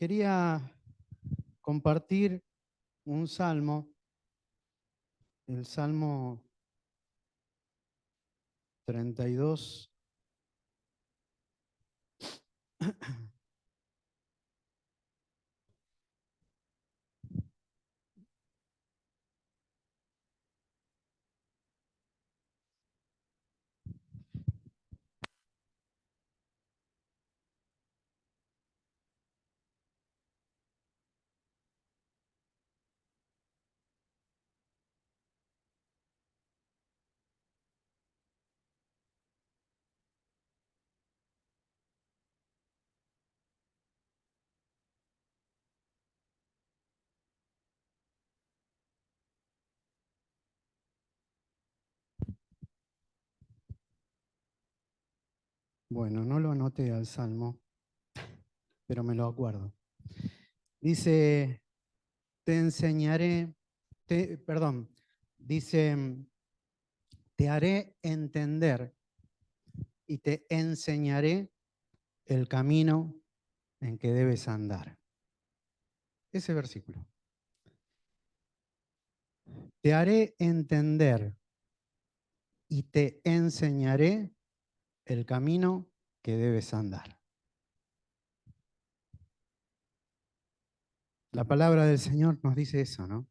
Quería compartir un salmo, el Salmo 32. Bueno, no lo anoté al salmo, pero me lo acuerdo. Dice, te enseñaré, dice, te haré entender y te enseñaré el camino en que debes andar. Ese versículo. Te haré entender y te enseñaré el camino que debes andar. La palabra del Señor nos dice eso, ¿no?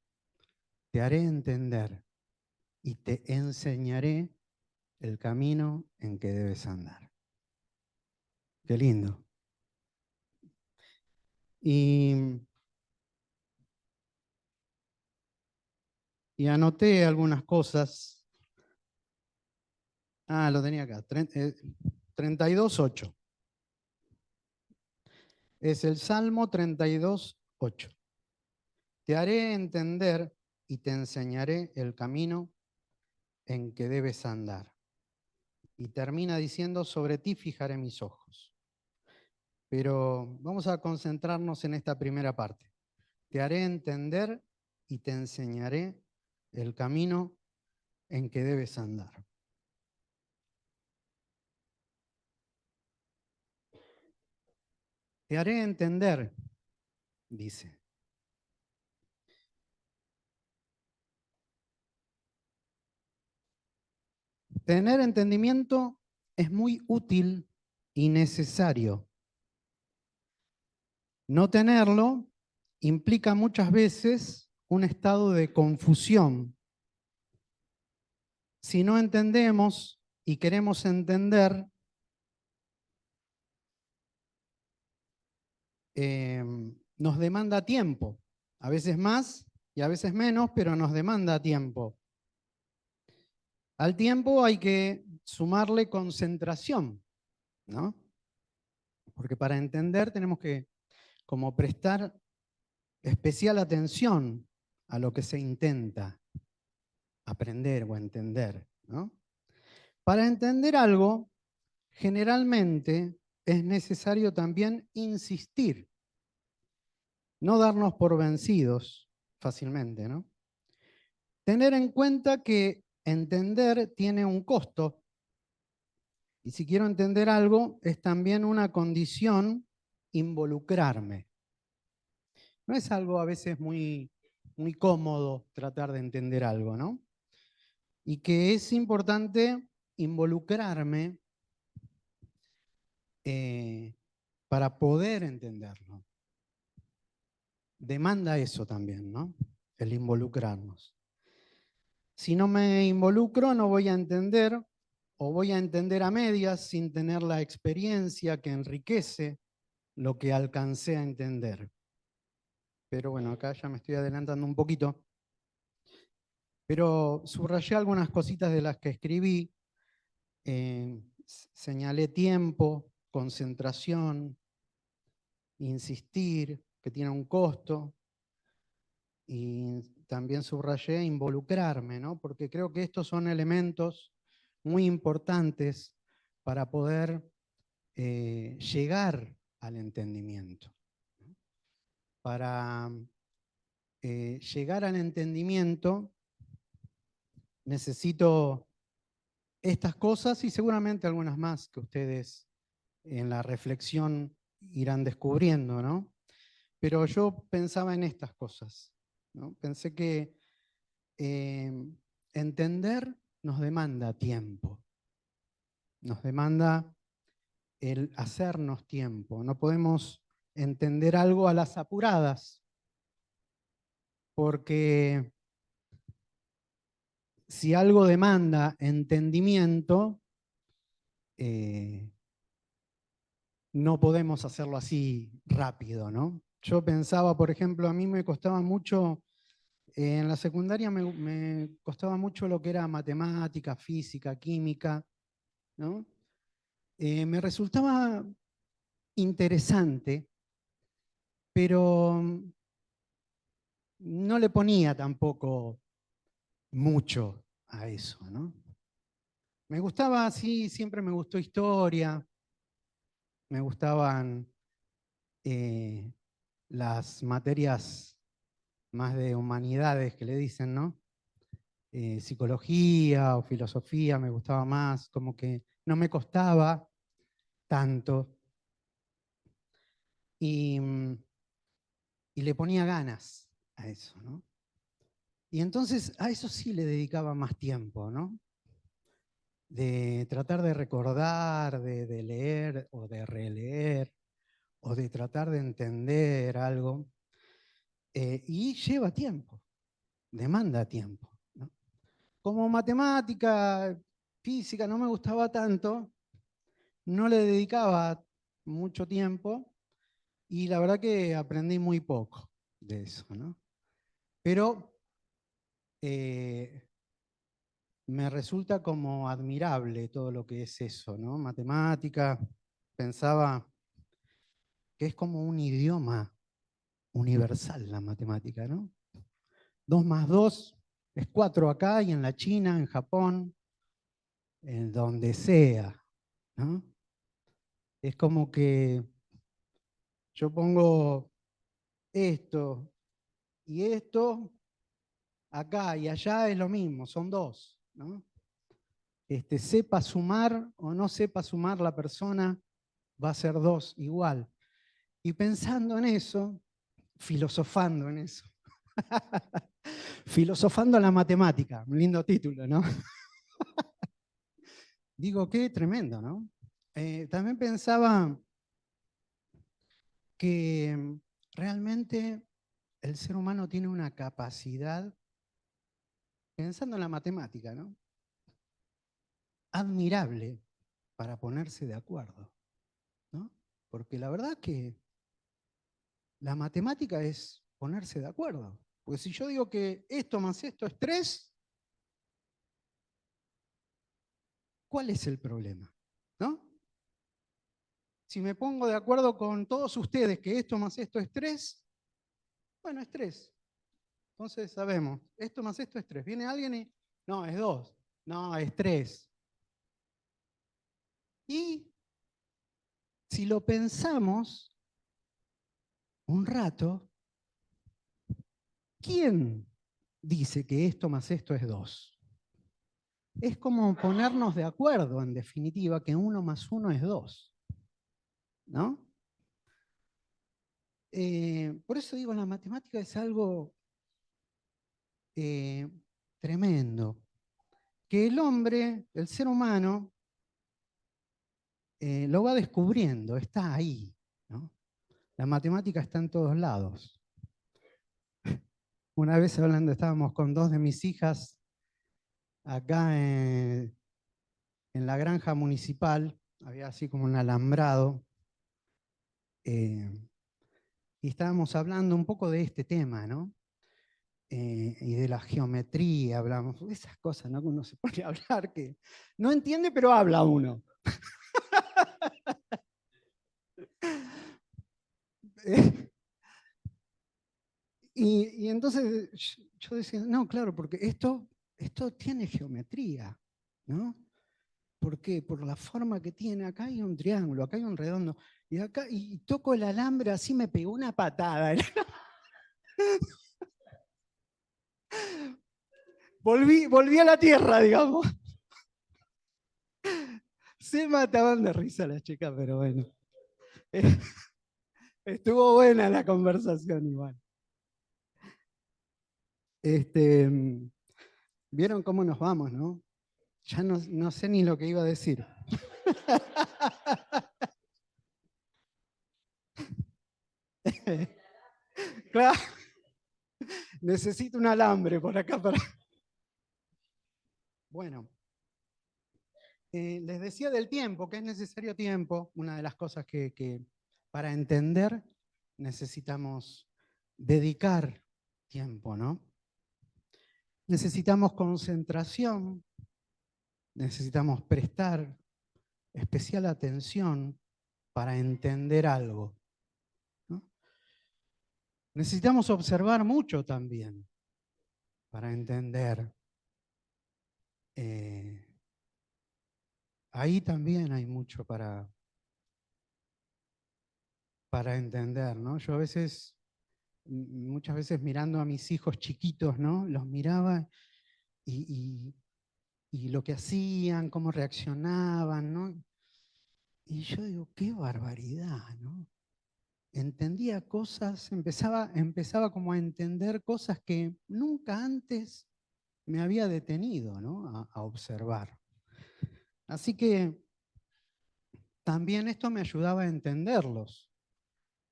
Te haré entender y te enseñaré el camino en que debes andar. Qué lindo. Y anoté algunas cosas. Lo tenía acá. 32:8. Es el Salmo 32:8. Te haré entender y te enseñaré el camino en que debes andar. Y termina diciendo, sobre ti fijaré mis ojos. Pero vamos a concentrarnos en esta primera parte. Te haré entender y te enseñaré el camino en que debes andar. Te haré entender, dice. Tener entendimiento es muy útil y necesario. No tenerlo implica muchas veces un estado de confusión. Si no entendemos y queremos entender, nos demanda tiempo. A veces más y a veces menos, pero nos demanda tiempo. Al tiempo hay que sumarle concentración, ¿no? Porque para entender tenemos que como prestar especial atención a lo que se intenta aprender o entender, ¿no? Para entender algo, generalmente es necesario también insistir, no darnos por vencidos fácilmente, ¿no? Tener en cuenta que entender tiene un costo, y si quiero entender algo, es también una condición involucrarme. No es algo a veces muy cómodo tratar de entender algo, ¿no? Y que es importante involucrarme para poder entenderlo. Demanda eso también, ¿no? El involucrarnos. Si no me involucro, no voy a entender, o voy a entender a medias sin tener la experiencia que enriquece lo que alcancé a entender. Pero bueno, acá ya me estoy adelantando un poquito. Pero subrayé algunas cositas de las que escribí. Señalé tiempo, concentración, insistir, que tiene un costo. Y también subrayé involucrarme, ¿no? Porque creo que estos son elementos muy importantes para poder llegar al entendimiento. Para llegar al entendimiento necesito estas cosas y seguramente algunas más que ustedes en la reflexión irán descubriendo, ¿no? Pero yo pensaba en estas cosas, ¿no? Pensé que entender nos demanda tiempo, nos demanda el hacernos tiempo. No podemos entender algo a las apuradas, porque si algo demanda entendimiento, no podemos hacerlo así rápido, ¿no? Yo pensaba, por ejemplo, a mí me costaba mucho, en la secundaria me costaba mucho lo que era matemática, física, química, ¿no? Me resultaba interesante, pero no le ponía tampoco mucho a eso, ¿no? Me gustaba, sí, siempre me gustó historia, me gustaban eh, las materias más de humanidades que le dicen, ¿no? Psicología o filosofía me gustaba más, como que no me costaba tanto y, y le ponía ganas a eso, ¿no? Y entonces a eso sí le dedicaba más tiempo, ¿no? De tratar de recordar, de leer o de releer, o de tratar de entender algo. Y lleva tiempo, demanda tiempo, ¿no? Como matemática, física no me gustaba tanto, no le dedicaba mucho tiempo y la verdad que aprendí muy poco de eso, ¿no? Pero me resulta como admirable todo lo que es eso, ¿no? Matemática, pensaba que es como un idioma universal la matemática, ¿no? 2 más 2 es 4 acá y en la China, en Japón, en donde sea, ¿no? Es como que yo pongo esto y esto, acá y allá es lo mismo, son 2, ¿no? Sepa sumar o no sepa sumar la persona, va a ser 2 igual. Y pensando en eso, filosofando en eso, filosofando la matemática, un lindo título, ¿no? Digo, qué tremendo, ¿no? También pensaba que realmente el ser humano tiene una capacidad, pensando en la matemática, ¿no? Admirable para ponerse de acuerdo, ¿no? Porque la verdad que la matemática es ponerse de acuerdo. Porque si yo digo que esto más esto es 3, ¿cuál es el problema? ¿No? Si me pongo de acuerdo con todos ustedes que esto más esto es 3, bueno, es 3. Entonces sabemos, esto más esto es 3. Viene alguien y, no, es 2. No, es 3. Y si lo pensamos un rato, ¿quién dice que esto más esto es 2? Es como ponernos de acuerdo, en definitiva, que 1 más 1 es 2, ¿no? Por eso digo, la matemática es algo eh, tremendo, que el hombre, el ser humano, lo va descubriendo, está ahí, ¿no? La matemática está en todos lados. Una vez hablando, estábamos con 2 de mis hijas acá en la granja municipal, había así como un alambrado, eh, y estábamos hablando un poco de este tema, ¿no? Y de la geometría, hablamos, de esas cosas, ¿no? Que uno se pone a hablar, que no entiende, pero habla uno. Y entonces yo decía, no, claro, porque esto tiene geometría, ¿no? ¿Por qué? Por la forma que tiene. Acá hay un triángulo, acá hay un redondo. Y acá, y toco el alambre así, me pegó una patada. Volví a la tierra, digamos. Se mataban de risa las chicas, pero bueno. Estuvo buena la conversación igual. ¿Vieron cómo nos vamos, no? Ya no sé ni lo que iba a decir. Claro, necesito un alambre por acá para... Bueno, les decía del tiempo, que es necesario tiempo. Una de las cosas que para entender necesitamos dedicar tiempo, ¿no? Necesitamos concentración, necesitamos prestar especial atención para entender algo, ¿no? Necesitamos observar mucho también para entender. Eh, ahí también hay mucho para entender, ¿no? Yo a veces, muchas veces mirando a mis hijos chiquitos, ¿no? Los miraba y, y lo que hacían, cómo reaccionaban, ¿no? Y yo digo, qué barbaridad, ¿no? Entendía cosas, empezaba como a entender cosas que nunca antes me había detenido, ¿no? A observar. Así que también esto me ayudaba a entenderlos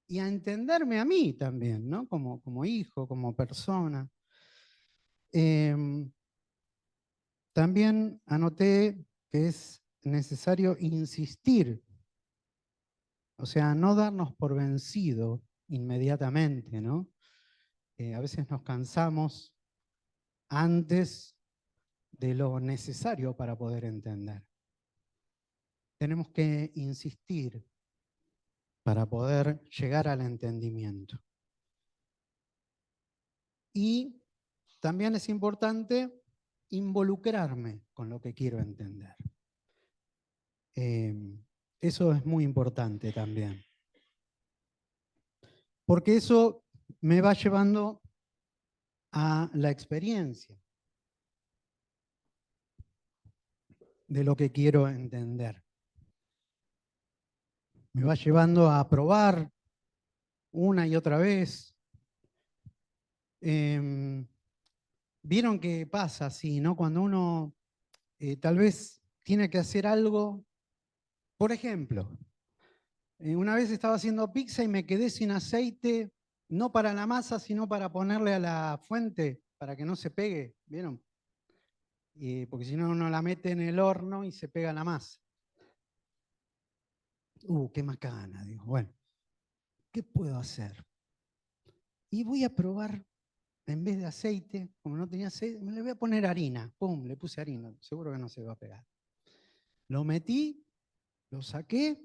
y a entenderme a mí también, ¿no? Como hijo, como persona. También anoté que es necesario insistir, o sea, no darnos por vencido inmediatamente, ¿no? A veces nos cansamos antes de lo necesario para poder entender. Tenemos que insistir para poder llegar al entendimiento. Y también es importante involucrarme con lo que quiero entender. Eso es muy importante también. Porque eso me va llevando a la experiencia de lo que quiero entender. Me va llevando a probar una y otra vez. Vieron que pasa así, ¿no? Cuando uno tal vez tiene que hacer algo, por ejemplo, una vez estaba haciendo pizza y me quedé sin aceite, no para la masa, sino para ponerle a la fuente, para que no se pegue, ¿vieron? Porque si no, uno la mete en el horno y se pega la masa. Qué macana, digo. Bueno, ¿qué puedo hacer? Y voy a probar, en vez de aceite, como no tenía aceite, me le voy a poner harina. Pum, le puse harina, seguro que no se va a pegar. Lo metí, lo saqué,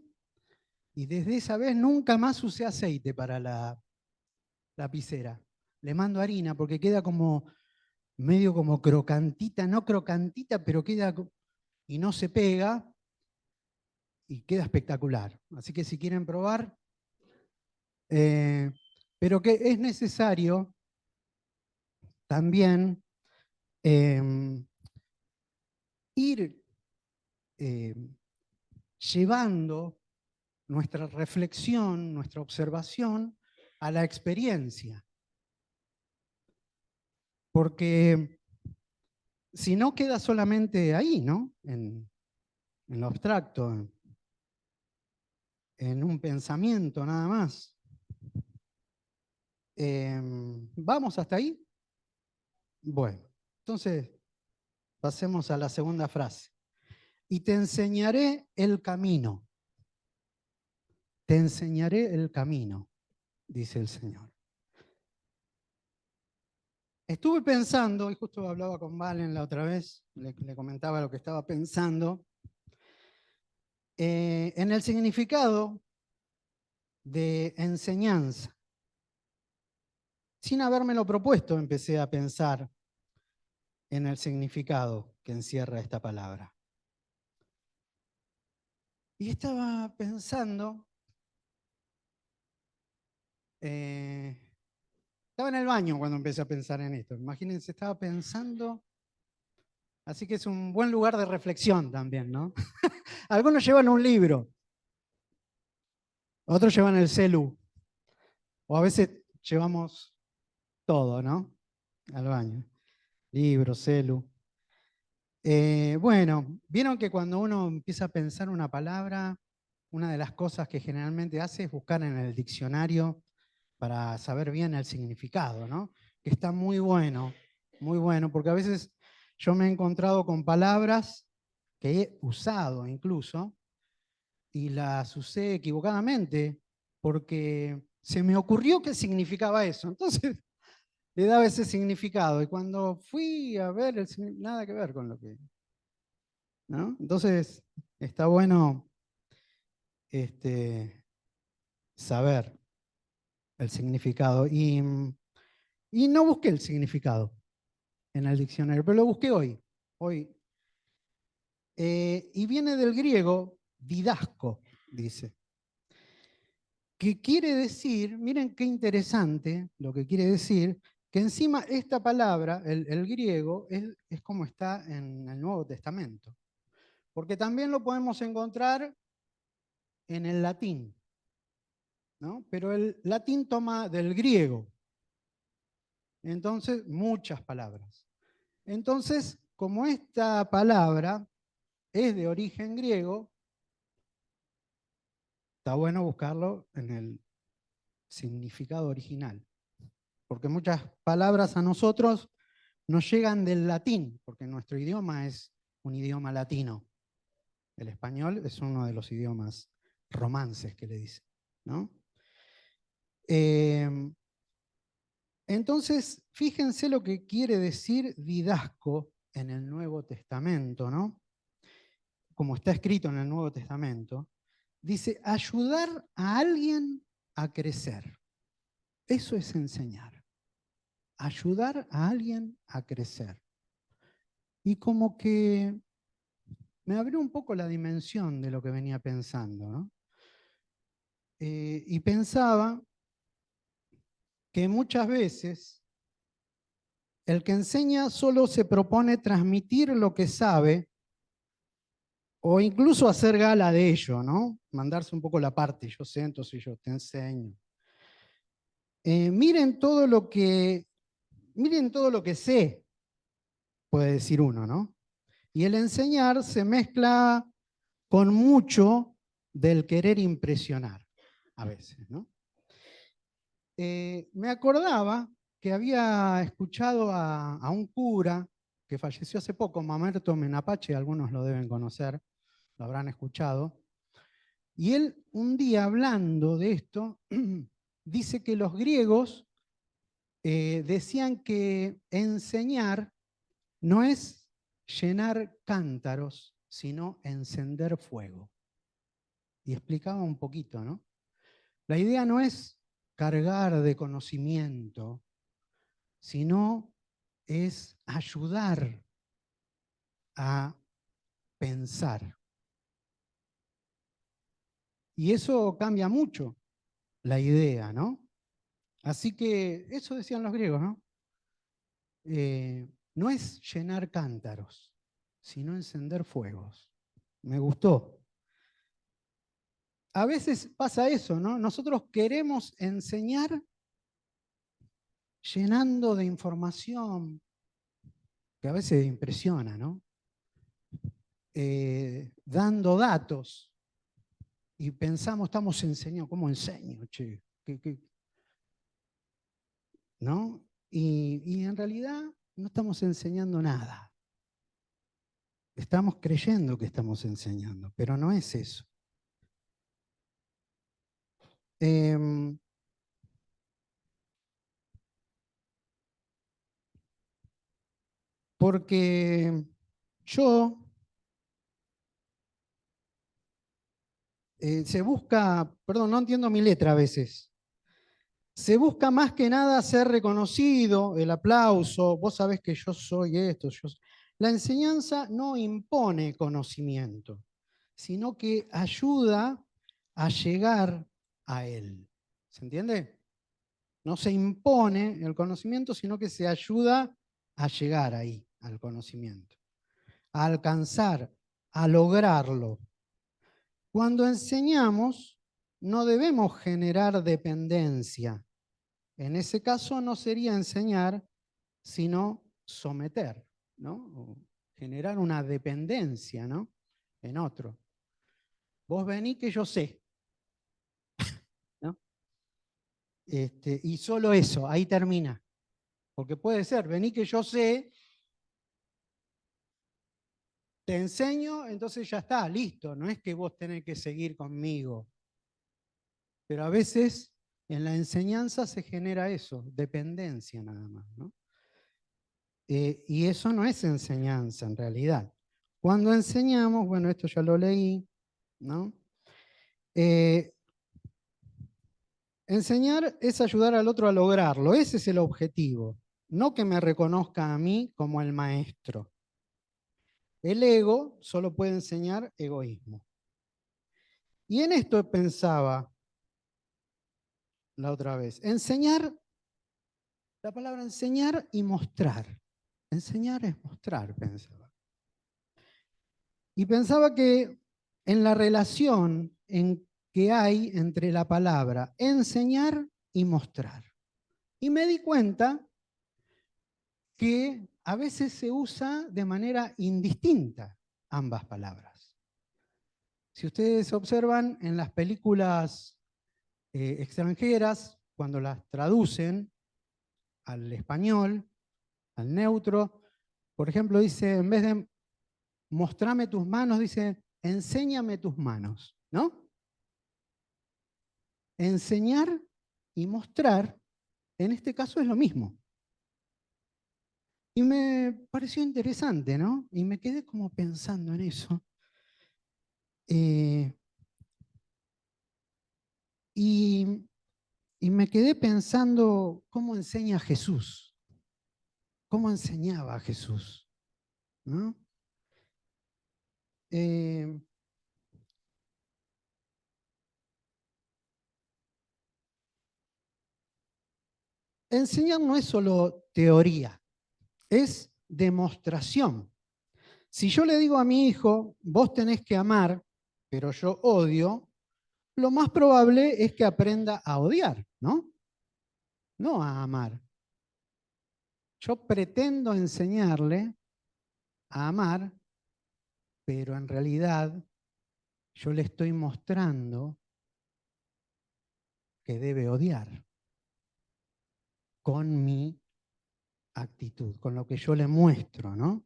y desde esa vez nunca más usé aceite para la lapicera. Le mando harina porque queda como medio como crocantita, no crocantita, pero queda y no se pega y queda espectacular. Así que si quieren probar, pero que es necesario también ir llevando nuestra reflexión, nuestra observación a la experiencia. Porque si no queda solamente ahí, ¿no? En lo abstracto, en un pensamiento nada más. ¿Vamos hasta ahí? Bueno, entonces pasemos a la segunda frase. Y te enseñaré el camino. Te enseñaré el camino, dice el Señor. Estuve pensando, y justo hablaba con Valen la otra vez, le comentaba lo que estaba pensando, en el significado de enseñanza. Sin habérmelo propuesto, empecé a pensar en el significado que encierra esta palabra. Y estaba pensando, estaba en el baño cuando empecé a pensar en esto. Imagínense, estaba pensando, así que es un buen lugar de reflexión también, ¿no? Algunos llevan un libro, otros llevan el celu. O a veces llevamos todo, ¿no? Al baño. Libros, celu. Bueno, vieron que cuando uno empieza a pensar una palabra, una de las cosas que generalmente hace es buscar en el diccionario para saber bien el significado, ¿no? Que está muy bueno, porque a veces yo me he encontrado con palabras que he usado incluso y las usé equivocadamente porque se me ocurrió que significaba eso. Entonces le daba ese significado y cuando fui a ver el nada que ver con lo que, ¿no? Entonces está bueno este, saber el significado y no busqué el significado en el diccionario, pero lo busqué hoy. Y viene del griego didasco, dice, que quiere decir, miren qué interesante lo que quiere decir, que encima esta palabra, el griego, es como está en el Nuevo Testamento, porque también lo podemos encontrar en el latín, ¿no? Pero el latín toma del griego, entonces muchas palabras. Entonces, como esta palabra es de origen griego, está bueno buscarlo en el significado original, porque muchas palabras a nosotros nos llegan del latín, porque nuestro idioma es un idioma latino. El español es uno de los idiomas romances que le dicen, ¿no? Entonces, fíjense lo que quiere decir didasco en el Nuevo Testamento, ¿no? Como está escrito en el Nuevo Testamento, dice ayudar a alguien a crecer. Eso es enseñar. Ayudar a alguien a crecer. Y como que me abrió un poco la dimensión de lo que venía pensando, ¿no? Y pensaba que muchas veces el que enseña solo se propone transmitir lo que sabe o incluso hacer gala de ello, ¿no? Mandarse un poco la parte, yo sé, entonces yo te enseño. Miren todo lo que sé, puede decir uno, ¿no? Y el enseñar se mezcla con mucho del querer impresionar, a veces, ¿no? Me acordaba que había escuchado a un cura que falleció hace poco, Mamerto Menapache, algunos lo deben conocer, lo habrán escuchado, y él un día hablando de esto, dice que los griegos decían que enseñar no es llenar cántaros, sino encender fuego. Y explicaba un poquito, ¿no? La idea no es cargar de conocimiento, sino es ayudar a pensar. Y eso cambia mucho la idea, ¿no? Así que eso decían los griegos, ¿no? No es llenar cántaros, sino encender fuegos. Me gustó. A veces pasa eso, ¿no? Nosotros queremos enseñar llenando de información, que a veces impresiona, ¿no? Dando datos, y pensamos, estamos enseñando, ¿cómo enseño? Che? ¿No? Y en realidad no estamos enseñando nada. Estamos creyendo que estamos enseñando, pero no es eso. Eh, porque yo se busca, perdón, no entiendo mi letra a veces. Se busca más que nada ser reconocido, el aplauso, vos sabés que yo soy esto. La enseñanza no impone conocimiento, sino que ayuda a llegar a él. ¿Se entiende? No se impone el conocimiento, sino que se ayuda a llegar ahí, al conocimiento, a alcanzar, a lograrlo. Cuando enseñamos, no debemos generar dependencia, En ese caso no sería enseñar, sino someter, ¿no? O generar una dependencia, ¿no? En otro. Vos vení que yo sé, ¿no? Y solo eso, ahí termina. Porque puede ser, vení que yo sé, te enseño, entonces ya está, listo. No es que vos tenés que seguir conmigo. Pero a veces en la enseñanza se genera eso, dependencia nada más, ¿no? Y eso no es enseñanza en realidad. Cuando enseñamos, bueno, esto ya lo leí, ¿no? Eh, Enseñar es ayudar al otro a lograrlo, ese es el objetivo, no que me reconozca a mí como el maestro. El ego solo puede enseñar egoísmo. Y en esto pensaba la otra vez, enseñar, la palabra enseñar y mostrar. Enseñar es mostrar, pensaba. Y pensaba que en la relación que hay entre la palabra enseñar y mostrar. Y me di cuenta que a veces se usa de manera indistinta ambas palabras. Si ustedes observan en las películas extranjeras, cuando las traducen al español, al neutro, por ejemplo, dice, en vez de mostrame tus manos, dice, enséñame tus manos, ¿no? Enseñar y mostrar, en este caso es lo mismo. Y me pareció interesante, ¿no? Y me quedé como pensando en eso. Eh, y, y me quedé pensando cómo enseña Jesús, cómo enseñaba Jesús, ¿no? Eh, Enseñar no es solo teoría, es demostración. Si yo le digo a mi hijo, vos tenés que amar, pero yo odio, lo más probable es que aprenda a odiar, ¿no? No a amar. Yo pretendo enseñarle a amar, pero en realidad yo le estoy mostrando que debe odiar con mi actitud, con lo que yo le muestro, ¿no?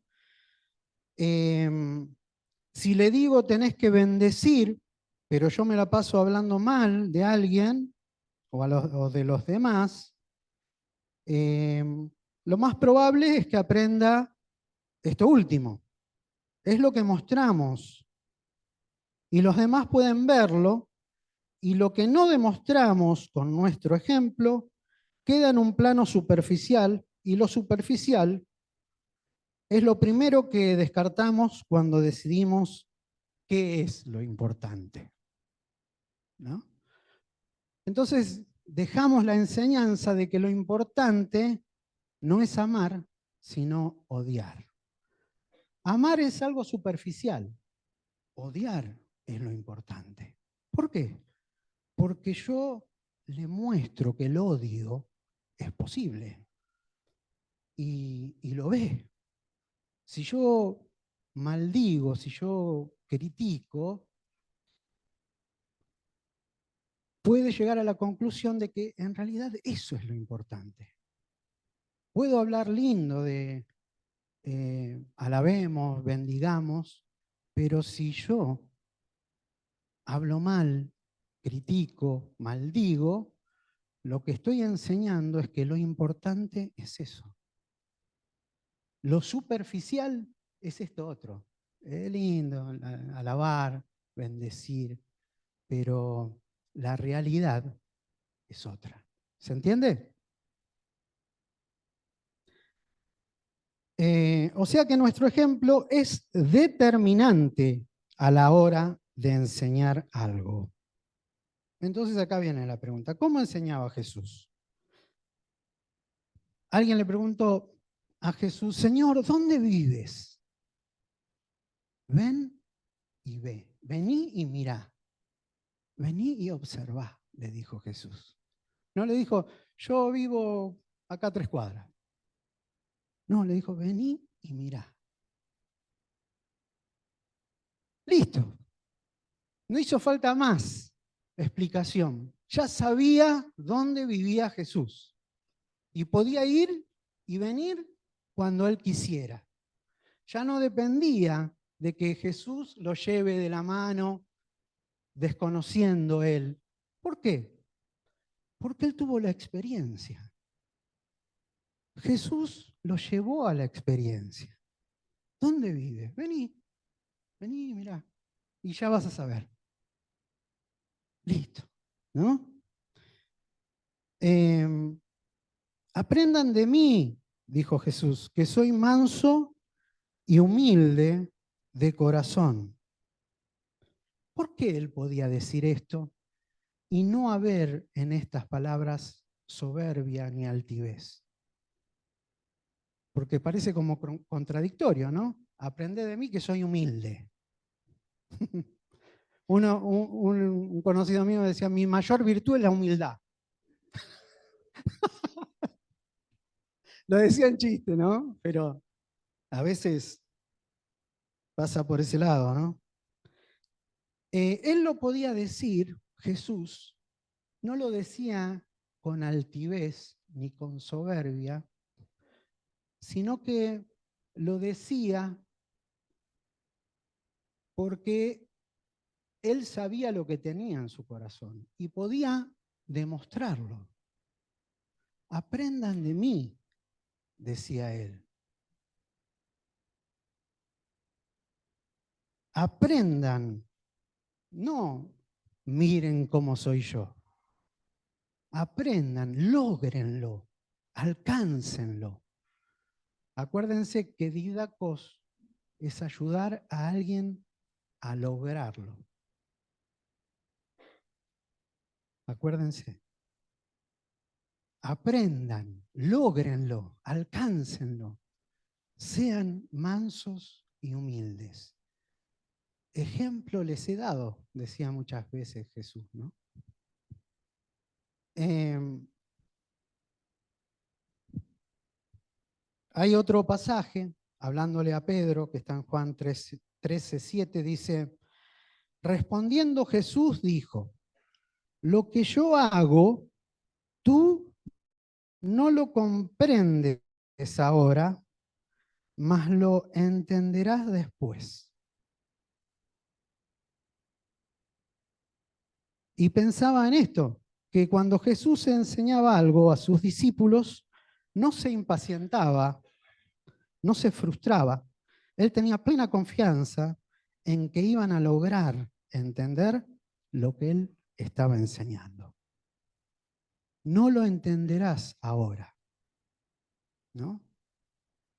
Si le digo tenés que bendecir, pero yo me la paso hablando mal de alguien o de los demás, lo más probable es que aprenda esto último. Es lo que mostramos y los demás pueden verlo y lo que no demostramos con nuestro ejemplo queda en un plano superficial y lo superficial es lo primero que descartamos cuando decidimos qué es lo importante, ¿no? Entonces, dejamos la enseñanza de que lo importante no es amar, sino odiar. Amar es algo superficial, odiar es lo importante. ¿Por qué? Porque yo le muestro que el odio es posible y lo ve. Si yo maldigo, si yo critico, puede llegar a la conclusión de que en realidad eso es lo importante. Puedo hablar lindo de alabemos, bendigamos, pero si yo hablo mal, critico, maldigo, lo que estoy enseñando es que lo importante es eso. Lo superficial es esto otro. Es lindo, alabar, bendecir, pero la realidad es otra. ¿Se entiende? O sea que nuestro ejemplo es determinante a la hora de enseñar algo. Entonces acá viene la pregunta, ¿cómo enseñaba Jesús? Alguien le preguntó a Jesús, Señor, ¿dónde vives? Ven y ve, vení y mirá, vení y observá, le dijo Jesús. No le dijo, yo vivo acá a 3 cuadras. No, le dijo, vení y mirá. Listo. No hizo falta más explicación. Ya sabía dónde vivía Jesús. Y podía ir y venir cuando él quisiera. Ya no dependía de que Jesús lo lleve de la mano, desconociendo él. ¿Por qué? Porque él tuvo la experiencia. Jesús lo llevó a la experiencia. ¿Dónde vive? Vení, vení, mirá. Y ya vas a saber. Listo, ¿no? Aprendan de mí, dijo Jesús, que soy manso y humilde de corazón. ¿Por qué él podía decir esto y no haber en estas palabras soberbia ni altivez? Porque parece como contradictorio, ¿no? Aprende de mí que soy humilde. Un conocido mío decía, mi mayor virtud es la humildad. Lo decía en chiste, ¿no? Pero a veces pasa por ese lado, ¿no? Él lo podía decir, Jesús, no lo decía con altivez ni con soberbia, sino que lo decía porque él sabía lo que tenía en su corazón y podía demostrarlo. Aprendan de mí, decía él. Aprendan, no miren cómo soy yo. Aprendan, lógrenlo, alcáncenlo. Acuérdense que didacos es ayudar a alguien a lograrlo. Acuérdense. Aprendan, lógrenlo, alcáncenlo. Sean mansos y humildes. Ejemplo les he dado, decía muchas veces Jesús, ¿no? Hay otro pasaje, hablándole a Pedro, que está en Juan 13:7, dice, respondiendo Jesús dijo, lo que yo hago, tú no lo comprendes ahora, mas lo entenderás después. Y pensaba en esto, que cuando Jesús enseñaba algo a sus discípulos, no se impacientaba, no se frustraba. Él tenía plena confianza en que iban a lograr entender lo que él estaba enseñando. No lo entenderás ahora, ¿no?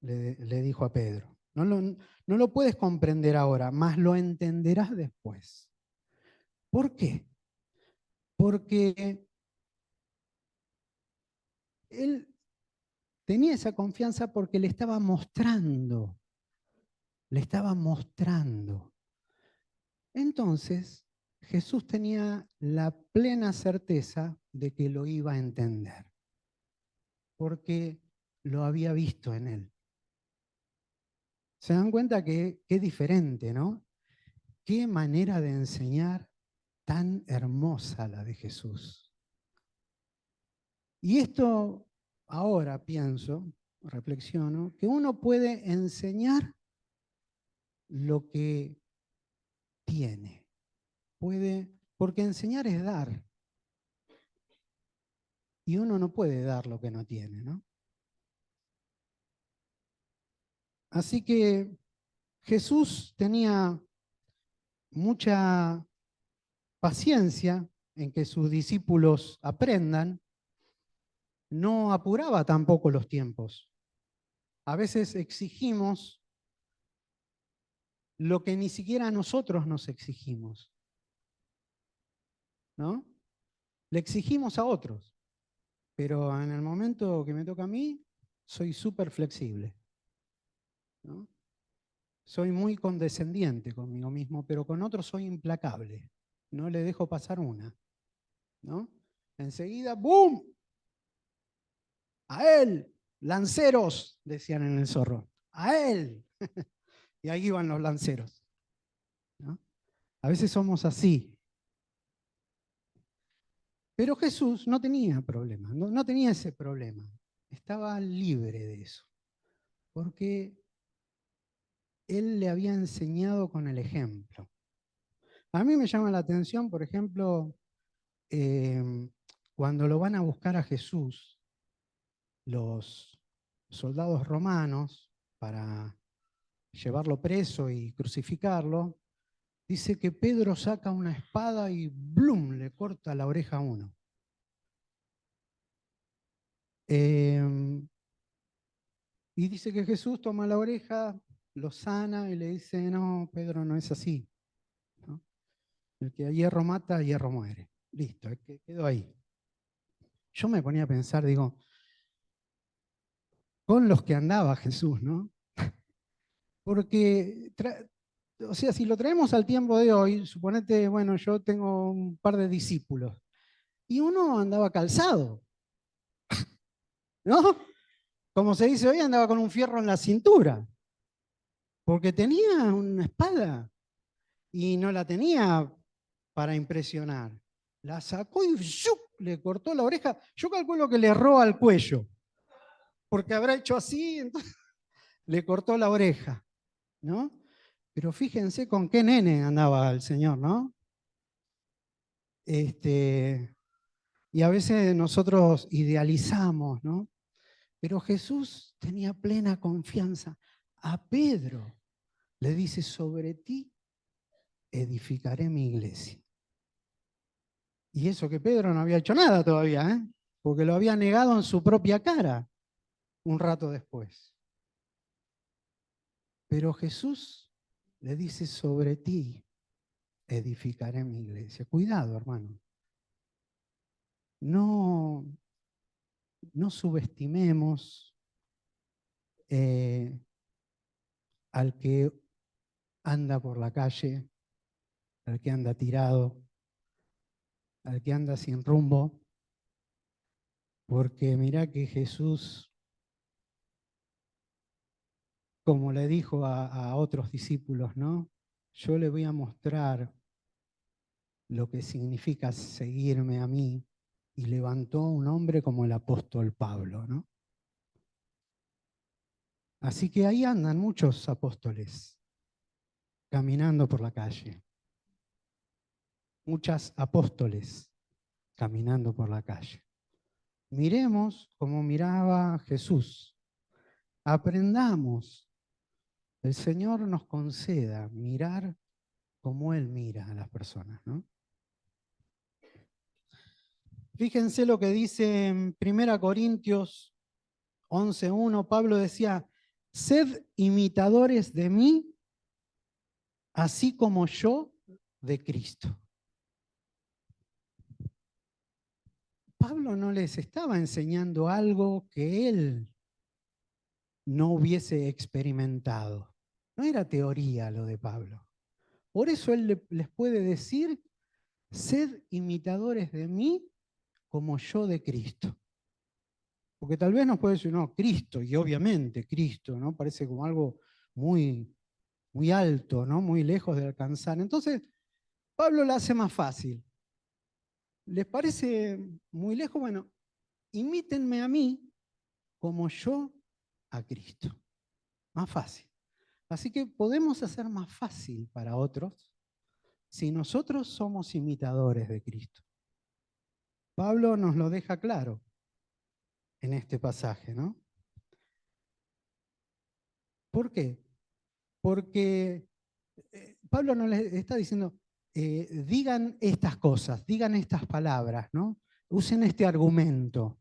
Le dijo a Pedro. No lo puedes comprender ahora, mas lo entenderás después. ¿Por qué? Porque él tenía esa confianza porque le estaba mostrando, le estaba mostrando. Entonces, Jesús tenía la plena certeza de que lo iba a entender, porque lo había visto en él. Se dan cuenta que es diferente, ¿no? Qué manera de enseñar tan hermosa la de Jesús. Y esto ahora pienso, reflexiono, que uno puede enseñar lo que tiene. Porque enseñar es dar. Y uno no puede dar lo que no tiene, ¿no? Así que Jesús tenía mucha paciencia en que sus discípulos aprendan, no apuraba tampoco los tiempos. A veces exigimos lo que ni siquiera nosotros nos exigimos, ¿no? Le exigimos a otros, pero en el momento que me toca a mí, soy súper flexible, ¿no? Soy muy condescendiente conmigo mismo, pero con otros soy implacable. No le dejo pasar una, ¿no? Enseguida, ¡boom! A él, lanceros, decían en el zorro. A él. Y ahí iban los lanceros, ¿no? A veces somos así. Pero Jesús no tenía problema, no tenía ese problema. Estaba libre de eso. Porque él le había enseñado con el ejemplo. A mí me llama la atención, por ejemplo, cuando lo van a buscar a Jesús, los soldados romanos, para llevarlo preso y crucificarlo, dice que Pedro saca una espada y ¡blum! Le corta la oreja a uno. Y dice que Jesús toma la oreja, lo sana y le dice, no, Pedro, no es así, ¿no? El que a hierro mata, a hierro muere. Listo, quedó ahí. Yo me ponía a pensar, digo, con los que andaba Jesús, ¿no? Porque, o sea, si lo traemos al tiempo de hoy, suponete, bueno, yo tengo un par de discípulos, y uno andaba calzado, ¿no? Como se dice hoy, andaba con un fierro en la cintura, porque tenía una espada y no la tenía para impresionar. La sacó y ¡shup! Le cortó la oreja. Yo calculo que le erró al cuello, porque habrá hecho así, entonces le cortó la oreja, ¿no? Pero fíjense con qué nene andaba el Señor, ¿no? Y a veces nosotros idealizamos, ¿no? Pero Jesús tenía plena confianza. A Pedro le dice, sobre ti edificaré mi iglesia. Y eso que Pedro no había hecho nada todavía, ¿eh? Porque lo había negado en su propia cara un rato después. Pero Jesús le dice, sobre ti edificaré mi iglesia. Cuidado, hermano. No, no subestimemos al que anda por la calle, al que anda tirado, al que anda sin rumbo, porque mirá que Jesús, como le dijo a otros discípulos, ¿no? Yo le voy a mostrar lo que significa seguirme a mí, y levantó un hombre como el apóstol Pablo, ¿no? Así que ahí andan muchos apóstoles caminando por la calle, muchas apóstoles caminando por la calle. Miremos como miraba Jesús. Aprendamos. El Señor nos conceda mirar como Él mira a las personas, ¿no? Fíjense lo que dice en 1 Corintios 11:1. Pablo decía, sed imitadores de mí, así como yo de Cristo. Pablo no les estaba enseñando algo que él no hubiese experimentado. No era teoría lo de Pablo. Por eso él les puede decir, sed imitadores de mí como yo de Cristo. Porque tal vez nos puede decir, no, Cristo, y obviamente Cristo, ¿no? Parece como algo muy, muy alto, ¿no? Muy lejos de alcanzar. Entonces, Pablo la hace más fácil. ¿Les parece muy lejos? Bueno, imítenme a mí como yo a Cristo. Más fácil. Así que podemos hacer más fácil para otros si nosotros somos imitadores de Cristo. Pablo nos lo deja claro en este pasaje, ¿no? ¿Por qué? Porque Pablo nos le está diciendo, digan estas cosas, digan estas palabras, ¿no? Usen este argumento,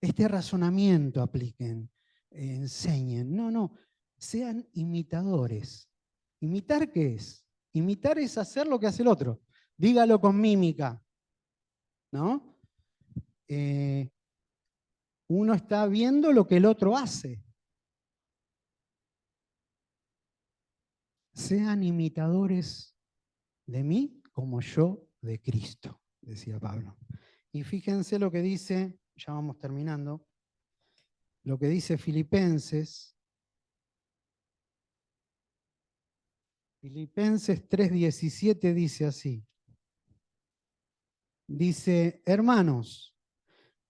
este razonamiento apliquen, enseñen. No, sean imitadores. ¿Imitar qué es? Imitar es hacer lo que hace el otro. Dígalo con mímica, ¿no? Uno está viendo lo que el otro hace. Sean imitadores de mí como yo de Cristo, decía Pablo. Y fíjense lo que dice, ya vamos terminando, lo que dice Filipenses. Filipenses 3:17 dice así. Dice, hermanos,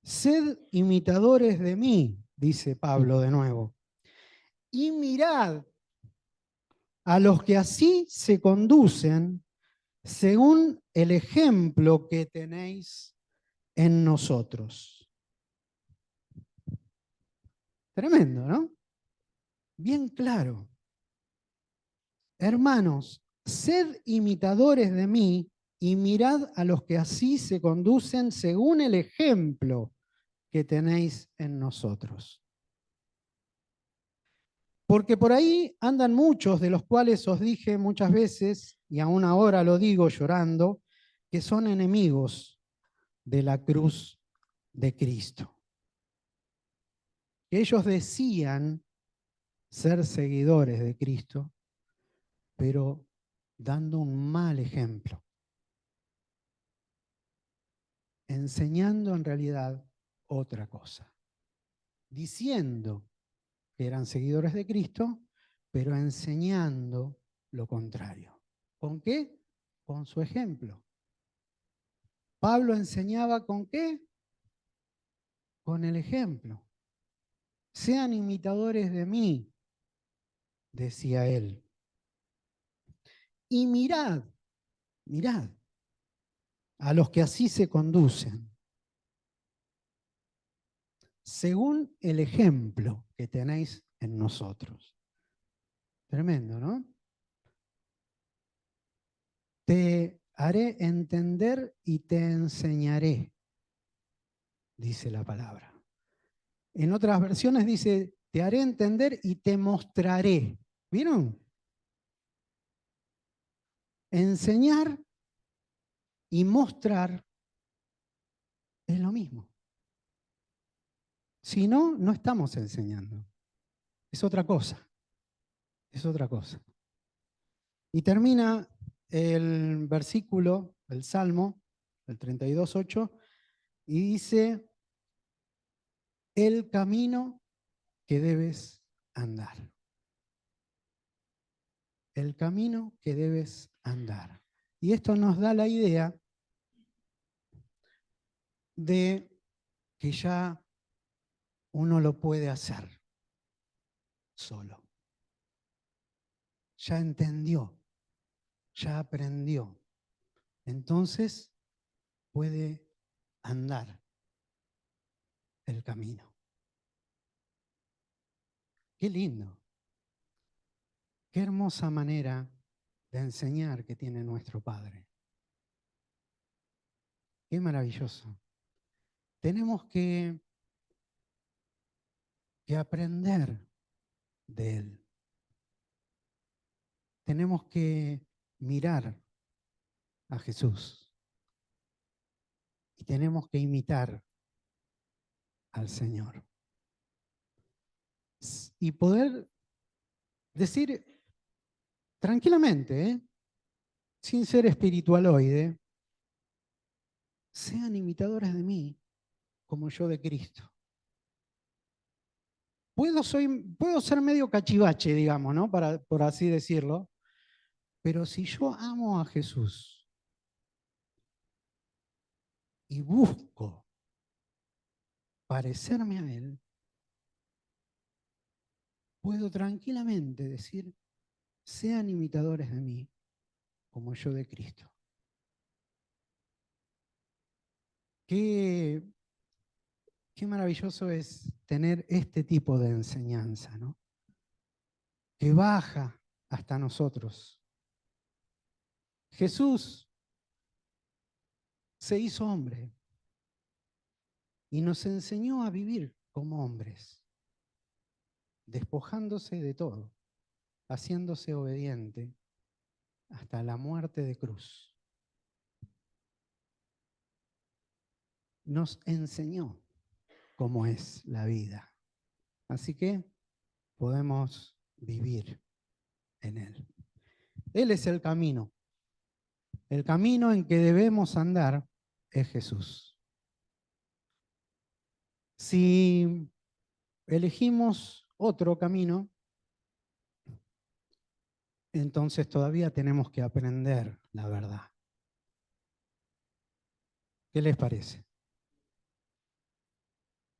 sed imitadores de mí, dice Pablo de nuevo, y mirad a los que así se conducen según el ejemplo que tenéis en nosotros. Tremendo, ¿no? Bien claro. Hermanos, sed imitadores de mí y mirad a los que así se conducen según el ejemplo que tenéis en nosotros. Porque por ahí andan muchos, de los cuales os dije muchas veces, y aún ahora lo digo llorando, que son enemigos de la cruz de Cristo. Que ellos decían ser seguidores de Cristo, pero dando un mal ejemplo. Enseñando en realidad otra cosa. Diciendo que eran seguidores de Cristo, pero enseñando lo contrario. ¿Con qué? Con su ejemplo. Pablo enseñaba ¿con qué? Con el ejemplo. Sean imitadores de mí, decía él. Y mirad, mirad a los que así se conducen, según el ejemplo que tenéis en nosotros. Tremendo, ¿no? Te haré entender y te enseñaré, dice la palabra. En otras versiones dice, te haré entender y te mostraré. ¿Vieron? Enseñar y mostrar es lo mismo. Si no, no estamos enseñando. Es otra cosa. Es otra cosa. Y termina el versículo, el Salmo, el 32:8, y dice, el camino que debes andar. El camino que debes andar. Y esto nos da la idea de que ya uno lo puede hacer solo. Ya entendió, ya aprendió. Entonces puede andar el camino. Qué lindo. Qué hermosa manera de enseñar que tiene nuestro Padre. Qué maravilloso. Tenemos que aprender de Él. Tenemos que mirar a Jesús. Y tenemos que imitar al Señor. Y poder decir tranquilamente, sin ser espiritualoide, sean imitadores de mí como yo de Cristo. Puedo ser medio cachivache, digamos, ¿no? Por así decirlo, pero si yo amo a Jesús y busco parecerme a Él, puedo tranquilamente decir, sean imitadores de mí como yo de Cristo. Qué maravilloso es tener este tipo de enseñanza, ¿no? Que baja hasta nosotros. Jesús se hizo hombre y nos enseñó a vivir como hombres, despojándose de todo, haciéndose obediente hasta la muerte de cruz. Nos enseñó cómo es la vida. Así que podemos vivir en Él. Él es el camino. El camino en que debemos andar es Jesús. Si elegimos otro camino, entonces todavía tenemos que aprender la verdad. ¿Qué les parece?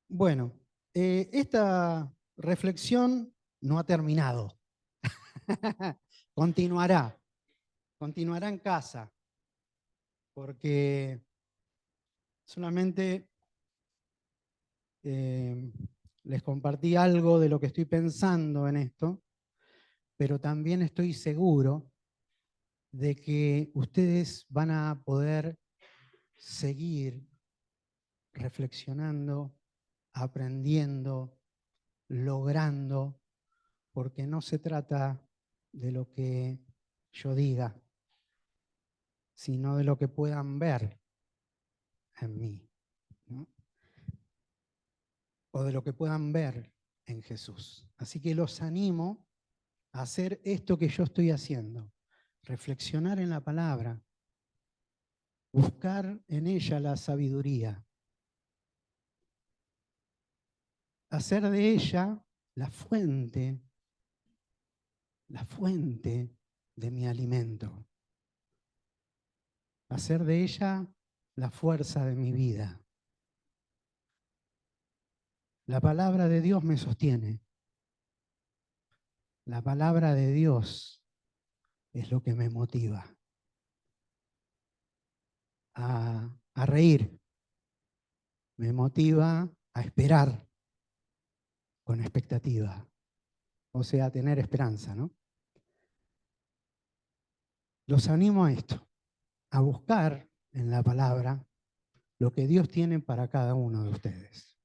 Bueno, esta reflexión no ha terminado. Continuará, continuará en casa, porque solamente les compartí algo de lo que estoy pensando en esto, pero también estoy seguro de que ustedes van a poder seguir reflexionando, aprendiendo, logrando, porque no se trata de lo que yo diga, sino de lo que puedan ver en mí, ¿no? O de lo que puedan ver en Jesús. Así que los animo a hacer esto que yo estoy haciendo, reflexionar en la palabra, buscar en ella la sabiduría, hacer de ella la fuente de mi alimento, hacer de ella la fuerza de mi vida. La palabra de Dios me sostiene. La palabra de Dios es lo que me motiva a reír, me motiva a esperar con expectativa, o sea, a tener esperanza, ¿no? Los animo a esto, a buscar en la palabra lo que Dios tiene para cada uno de ustedes.